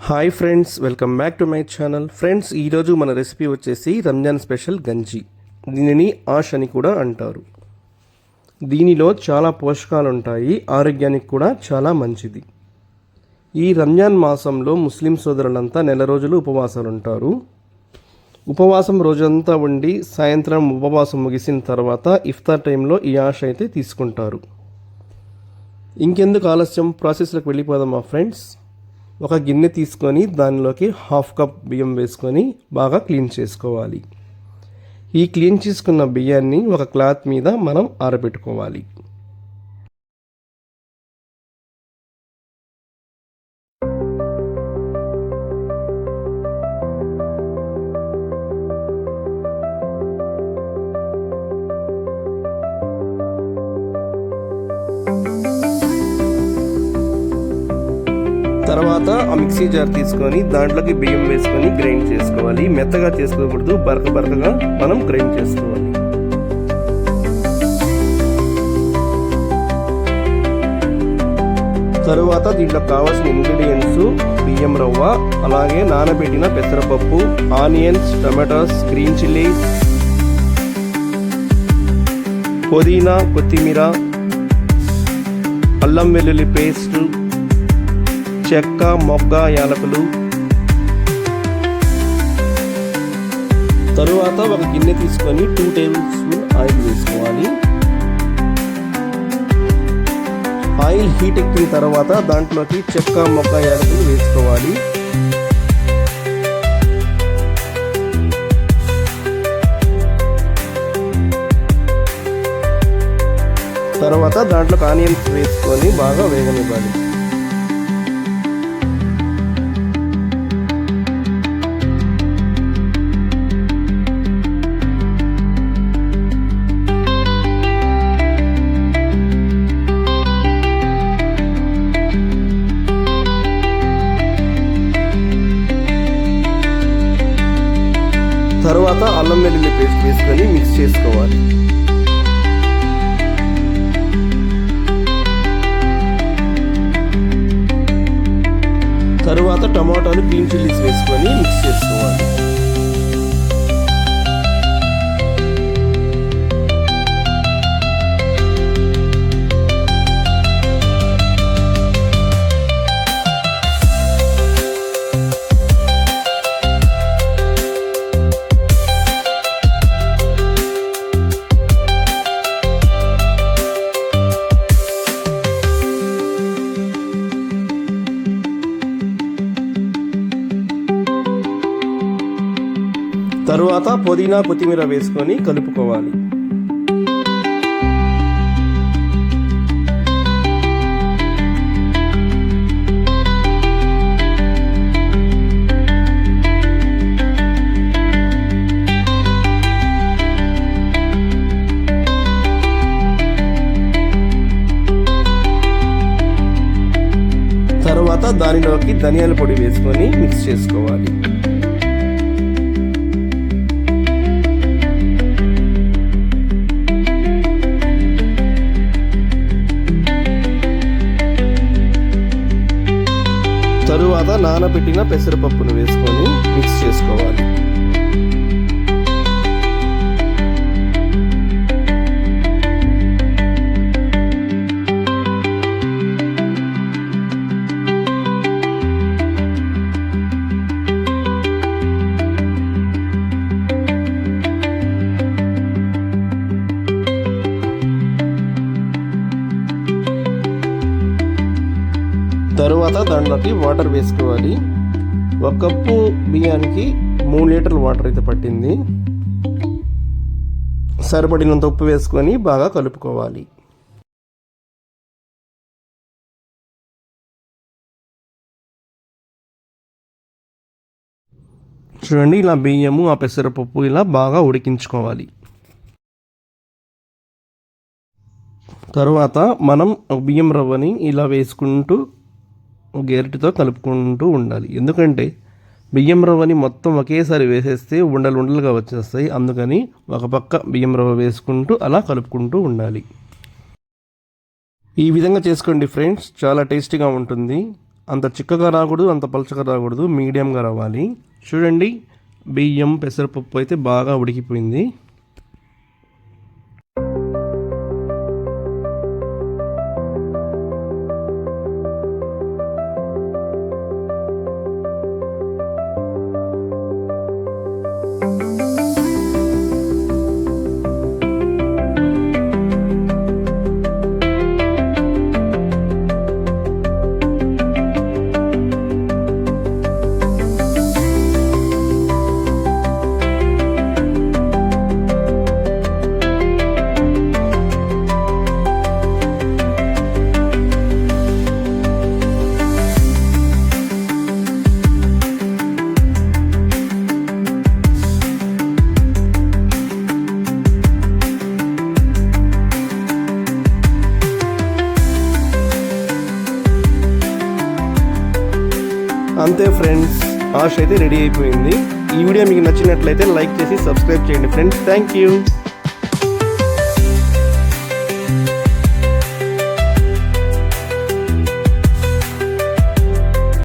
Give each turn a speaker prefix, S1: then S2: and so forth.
S1: Hi friends, welcome back to my channel. Friends, ఈరోజు మన recipe వచ్చేసి రంజాన్ స్పెషల్ గంజి. దీనిని ఆష్ అని కూడా అంటారు. దీనిలో చాలా పోషకాలు ఉంటాయి, ఆరోగ్యానికి కూడా చాలా మంచిది. ఈ రంజాన్ మాసంలో ముస్లిం సోదరులంతా నెల రోజులు ఉపవాసాలు ఉంటారు. ఉపవాసం రోజంతా ఉండి సాయంత్రం ఉపవాసం ముగిసిన తర్వాత ఇఫ్తార్ టైంలో ఈ ఆష్ అయితే తీసుకుంటారు. ఇంకెందుకు ఆలస్యం, ప్రాసెస్లోకి వెళ్ళిపోదాం మా ఫ్రెండ్స్. ఒక గిన్నె తీసుకొని దానిలోకి 1/2 కప్ బియ్యం వేసుకొని బాగా క్లీన్ చేసుకోవాలి. ఈ క్లీన్ చేసుకున్న బియ్యాన్ని ఒక క్లాత్ మీద మనం ఆరబెట్టుకోవాలి. తర్వాత ఆ మిక్సీ జార్ తీసుకొని దాంట్లోకి బియ్యం వేసుకొని గ్రైండ్ చేసుకోవాలి. మెత్తగా చేసుకోకూడదు, బరకగా మనం గ్రైండ్ చేసుకోవాలి. తరువాత దీంట్లో కావాల్సిన ఇంగ్రీడియంట్స్ బియ్యం రవ్వ, అలాగే నానబెట్టిన పెసరపప్పు, ఆనియన్స్, టమాటోస్, గ్రీన్ చిల్లీస్, పుదీనా, కొత్తిమీర, అల్లం వెల్లుల్లి పేస్టు, చెక్క, మొగ్గ, యాలకులు. తరువాత ఒక గిన్నె తీసుకొని 2 టేబుల్ స్పూన్ ఆయిల్ వేసుకోవాలి. ఆయిల్ హీట్ ఎక్కిన తర్వాత దాంట్లోకి చెక్క, మొగ్గ, యాలకులు వేసుకోవాలి. తర్వాత దాంట్లోకి ఆనియన్స్ వేసుకొని బాగా వేగనివ్వాలి. తరువాత అల్లం వెల్లుల్లి పేస్ట్ వేసుకొని మిక్స్ చేసుకోవాలి. తరువాత టమాటాలు, గ్రీన్ చిల్లీస్ వేసుకొని మిక్స్ చేసుకోవాలి. తరువాత పుదీనా, కొత్తిమీర వేసుకొని కలుపుకోవాలి. తరువాత దానిలోకి ధనియాల పొడి వేసుకొని మిక్స్ చేసుకోవాలి. తరువాత నానబెట్టిన పెసరపప్పును వేసుకొని మిక్స్ చేసుకోవాలి. తరువాత దాంట్లోకి వాటర్ వేసుకోవాలి. 1 కప్పు బియ్యానికి 3 లీటర్ల వాటర్ అయితే పట్టింది. సరిపడినంత ఉప్పు వేసుకొని బాగా కలుపుకోవాలి. చూడండి, ఇలా బియ్యము, ఆ పెసరపప్పు ఇలా బాగా ఉడికించుకోవాలి. తరువాత మనం బియ్యం రవ్వని ఇలా వేసుకుంటూ గెరటితో కలుపుకుంటూ ఉండాలి. ఎందుకంటే బియ్యం రవ్వని మొత్తం ఒకేసారి వేసేస్తే ఉండలుగా వచ్చేస్తాయి. అందుకని ఒక పక్క బియ్యం రవ్వ వేసుకుంటూ అలా కలుపుకుంటూ ఉండాలి. ఈ విధంగా చేసుకోండి ఫ్రెండ్స్, చాలా టేస్టీగా ఉంటుంది. అంత చిక్కగా రాకూడదు, అంత పలచగా రాకూడదు, మీడియంగా రావాలి. చూడండి, బియ్యం పెసరపప్పు అయితే బాగా ఉడికిపోయింది. అంతే ఫ్రెండ్స్, ఆష్ అయితే రెడీ అయిపోయింది. ఈ వీడియో మీకు నచ్చినట్లయితే లైక్ చేసి సబ్స్క్రైబ్ చేయండి ఫ్రెండ్స్. Thank you.